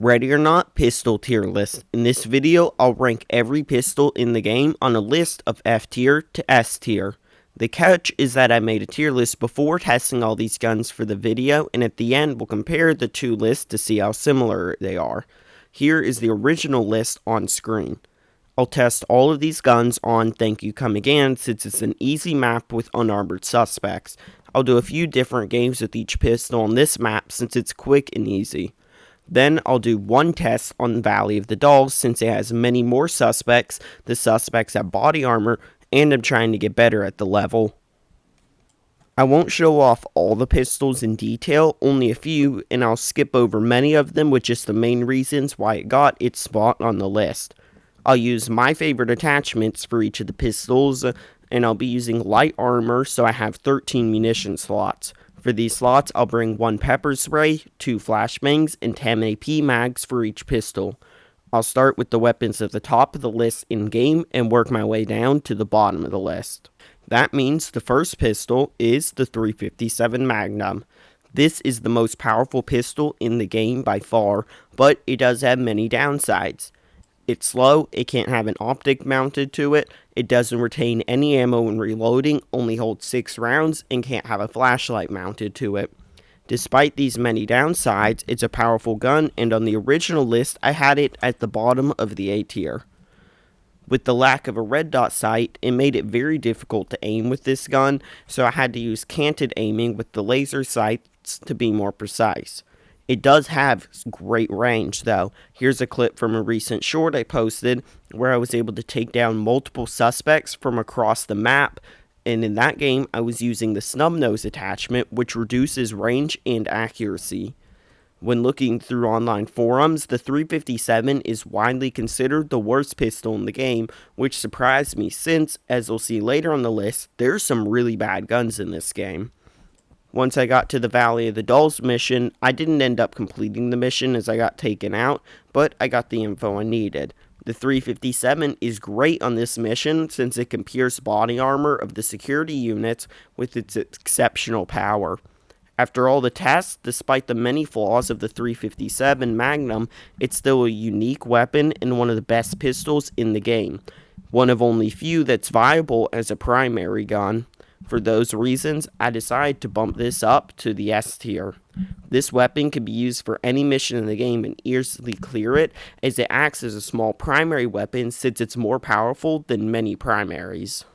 Ready or not, pistol tier list. In this video, I'll rank every pistol in the game on a list of F tier to S tier. The catch is that I made a tier list before testing all these guns for the video, and at the end we'll compare the two lists to see how similar they are. Here is the original list on screen. I'll test all of these guns on Thank You Come Again since it's an easy map with unarmored suspects. I'll do a few different games with each pistol on this map since it's quick and easy. Then I'll do one test on Valley of the Dolls since it has many more suspects. The suspects have body armor, and I'm trying to get better at the level. I won't show off all the pistols in detail, only a few, and I'll skip over many of them with just the main reasons why it got its spot on the list. I'll use my favorite attachments for each of the pistols, and I'll be using light armor, so I have 13 munition slots. For these slots, I'll bring 1 pepper spray, 2 flashbangs, and 10 AP mags for each pistol. I'll start with the weapons at the top of the list in-game and work my way down to the bottom of the list. That means the first pistol is the 357 Magnum. This is the most powerful pistol in the game by far, but it does have many downsides. It's slow, it can't have an optic mounted to it, it doesn't retain any ammo when reloading, only holds 6 rounds, and can't have a flashlight mounted to it. Despite these many downsides, it's a powerful gun, and on the original list, I had it at the bottom of the A tier. With the lack of a red dot sight, it made it very difficult to aim with this gun, so I had to use canted aiming with the laser sights to be more precise. It does have great range though. Here's a clip from a recent short I posted where I was able to take down multiple suspects from across the map, and in that game I was using the snub nose attachment, which reduces range and accuracy. When looking through online forums, the 357 is widely considered the worst pistol in the game, which surprised me since, as we'll see later on the list, there's some really bad guns in this game. Once I got to the Valley of the Dolls mission, I didn't end up completing the mission as I got taken out, but I got the info I needed. The 357 is great on this mission since it can pierce body armor of the security units with its exceptional power. After all the tests, despite the many flaws of the 357 Magnum, it's still a unique weapon and one of the best pistols in the game. One of only few that's viable as a primary gun. For those reasons, I decided to bump this up to the S tier. This weapon can be used for any mission in the game and easily clear it, as it acts as a small primary weapon since it's more powerful than many primaries.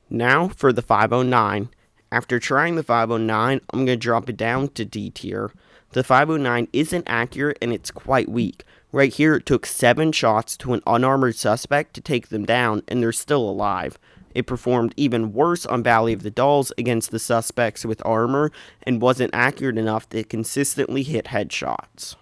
Now for the 509. After trying the 509, I'm going to drop it down to D tier. The 509 isn't accurate and it's quite weak. Right here it took 7 shots to an unarmored suspect to take them down, and they're still alive. It performed even worse on Valley of the Dolls against the suspects with armor and wasn't accurate enough to consistently hit headshots.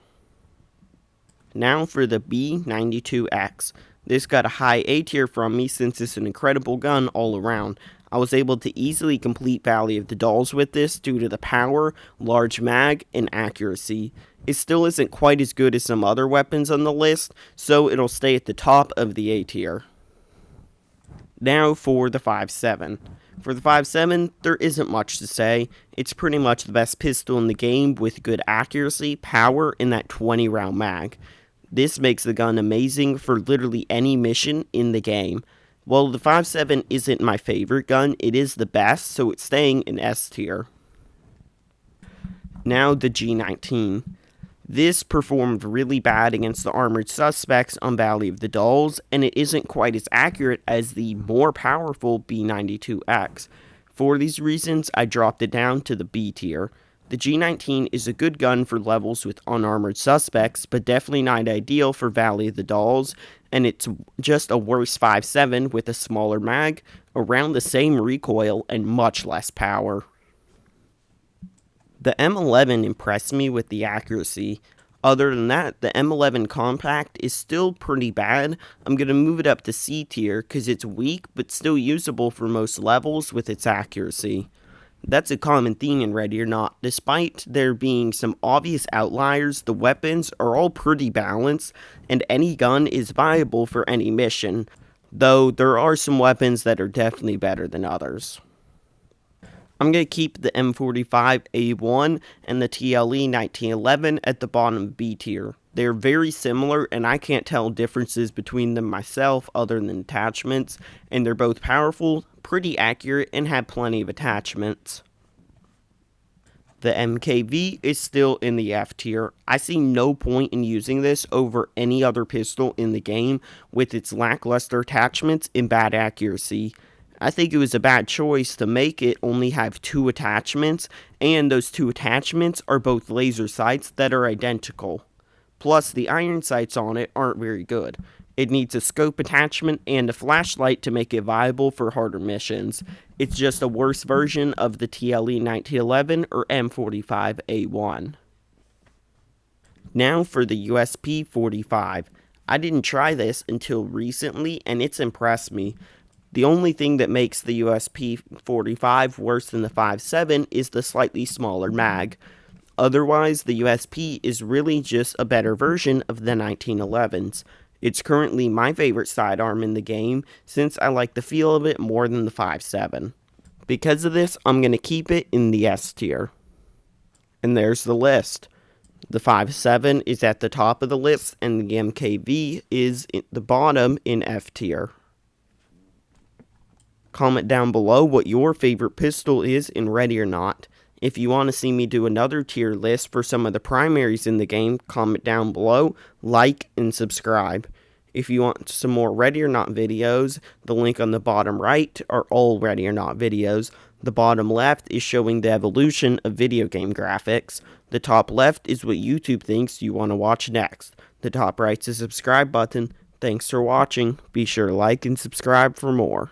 Now for the B92X. This got a high A tier from me since it's an incredible gun all around. I was able to easily complete Valley of the Dolls with this due to the power, large mag, and accuracy. It still isn't quite as good as some other weapons on the list, so it'll stay at the top of the A tier. Now for the 5.7. For the 5.7, there isn't much to say. It's pretty much the best pistol in the game with good accuracy, power, and that 20 round mag. This makes the gun amazing for literally any mission in the game. While the 5.7 isn't my favorite gun, it is the best, so it's staying in S tier. Now the G19. This performed really bad against the armored suspects on Valley of the Dolls, and it isn't quite as accurate as the more powerful B92X. For these reasons, I dropped it down to the B tier. The G19 is a good gun for levels with unarmored suspects, but definitely not ideal for Valley of the Dolls, and it's just a worse 5.7 with a smaller mag, around the same recoil, and much less power. The M11 impressed me with the accuracy. Other than that, the M11 Compact is still pretty bad. I'm going to move it up to C tier because it's weak but still usable for most levels with its accuracy. That's a common theme in Ready or Not. Despite there being some obvious outliers, the weapons are all pretty balanced and any gun is viable for any mission, though there are some weapons that are definitely better than others. I'm going to keep the M45A1 and the TLE 1911 at the bottom B tier. They're very similar, and I can't tell differences between them myself other than attachments, and they're both powerful, pretty accurate, and have plenty of attachments. The MKV is still in the F tier. I see no point in using this over any other pistol in the game with its lackluster attachments and bad accuracy. I think it was a bad choice to make it only have 2 attachments, and those 2 attachments are both laser sights that are identical. Plus, the iron sights on it aren't very good. It needs a scope attachment and a flashlight to make it viable for harder missions. It's just a worse version of the TLE 1911 or M45A1. Now for the USP 45. I didn't try this until recently, and it's impressed me. The only thing that makes the USP 45 worse than the 5.7 is the slightly smaller mag. Otherwise, the USP is really just a better version of the 1911s. It's currently my favorite sidearm in the game, since I like the feel of it more than the 5.7. Because of this, I'm going to keep it in the S tier. And there's the list. The 5.7 is at the top of the list, and the MKV is at the bottom in F tier. Comment down below what your favorite pistol is in Ready or Not. If you want to see me do another tier list for some of the primaries in the game, comment down below, like, and subscribe. If you want some more Ready or Not videos, the link on the bottom right are all Ready or Not videos. The bottom left is showing the evolution of video game graphics. The top left is what YouTube thinks you want to watch next. The top right is the subscribe button. Thanks for watching. Be sure to like and subscribe for more.